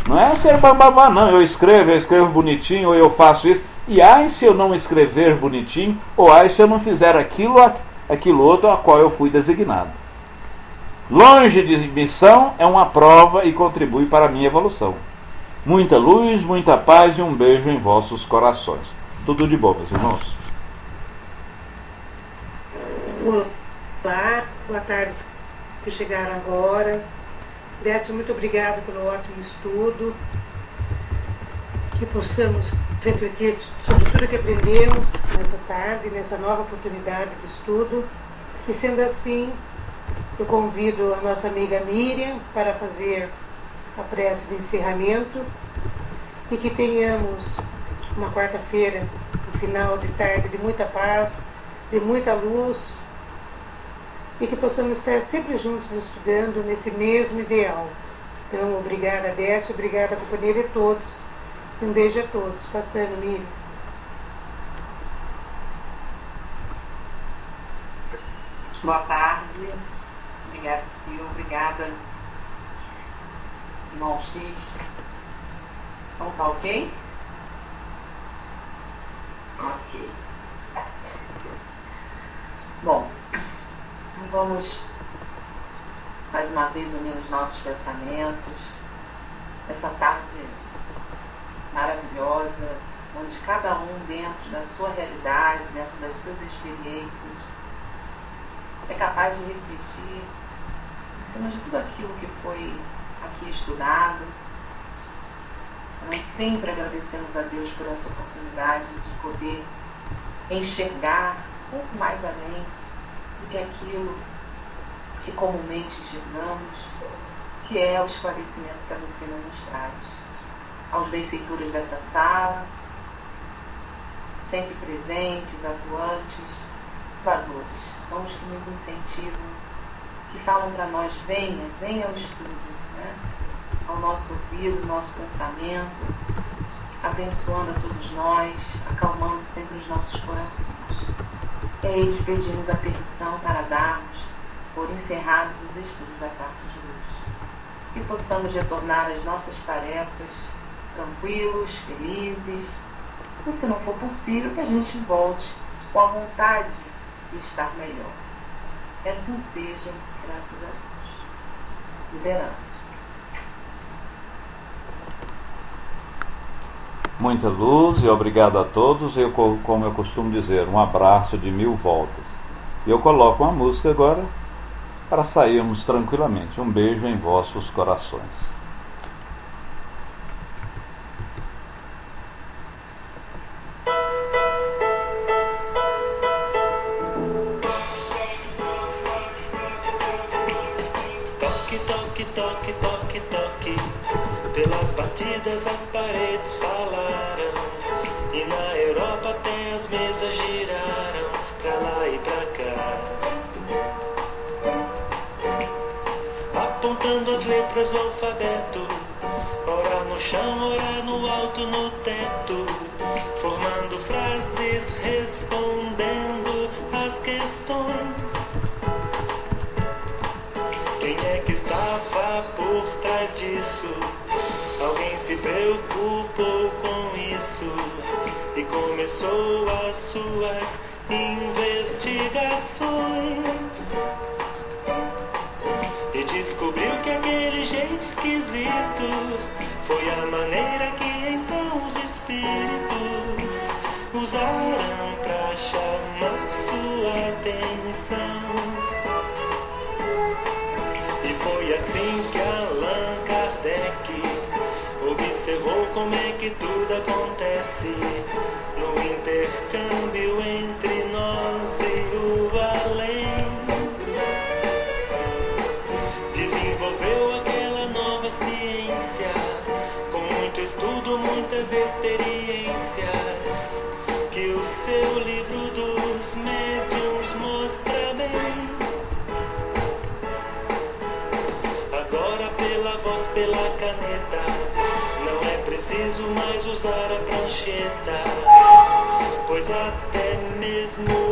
Speaker 2: não é ser bambambam, não. Eu escrevo bonitinho, ou eu faço isso. E ai se eu não escrever bonitinho, ou ai se eu não fizer aquilo outro a qual eu fui designado. Longe de missão é uma prova e contribui para a minha evolução. Muita luz, muita paz e um beijo em vossos corações. Tudo de bom, meus irmãos.
Speaker 3: Olá, boa tarde que chegaram agora. Décio, muito obrigada pelo ótimo estudo. Que possamos refletir sobre tudo que aprendemos nessa tarde, nessa nova oportunidade de estudo. E sendo assim, eu convido a nossa amiga Miriam para fazer a prece de encerramento e que tenhamos uma quarta-feira, um final de tarde de muita paz, de muita luz e que possamos estar sempre juntos estudando nesse mesmo ideal. Então, obrigada, Décio, obrigada, companheira de todos. Um beijo a todos. Passando, Miriam.
Speaker 4: Boa tarde. Obrigada, Sil. Obrigada, irmão X. O som tá ok? Ok. Bom, vamos mais uma vez unir os nossos pensamentos nessa tarde maravilhosa, onde cada um dentro da sua realidade, dentro das suas experiências, é capaz de refletir em cima de tudo aquilo que foi aqui estudado. Nós sempre agradecemos a Deus por essa oportunidade de poder enxergar um pouco mais além do que aquilo que comumente enxergamos, que é o esclarecimento que a doutrina nos traz. Aos benfeitores dessa sala, sempre presentes, atuantes, doadores, são os que nos incentivam, que falam para nós, venha ao estudo, né? Ao nosso ouvido, ao nosso pensamento, abençoando a todos nós, acalmando sempre os nossos corações. E a eles pedimos a permissão para darmos por encerrados os estudos da parte de hoje. Que possamos retornar às nossas tarefas tranquilos, felizes, e se não for possível, que a gente volte com a vontade de estar melhor. Que assim seja, graças a Deus. Liberamos.
Speaker 2: Muita luz e obrigado a todos. Eu, como eu costumo dizer, um abraço de 1000 voltas. E eu coloco uma música agora para sairmos tranquilamente. Um beijo em vossos corações.
Speaker 5: Toque, toque, toque, toque, toque. Pelas batidas as paredes falaram, e na Europa até as mesas giraram pra lá e pra cá, apontando as letras do alfabeto, ora no chão, ora no alto, no teto, formando frases, respondendo as questões. Quem é que estava por trás disso? Alguém se preocupou com isso e começou as suas investigações, e descobriu que aquele jeito esquisito foi a maneira que então os espíritos usaram pra chamar sua atenção. E foi assim que Allan Kardec observou como é que tudo acontece no intercâmbio entre nós e o além. Desenvolveu aquela nova ciência com muito estudo, muitas experiências, que o seu livro dos médiuns mostra bem. Agora pela voz, pela caneta, não é preciso mais usar a prancheta, pois até mesmo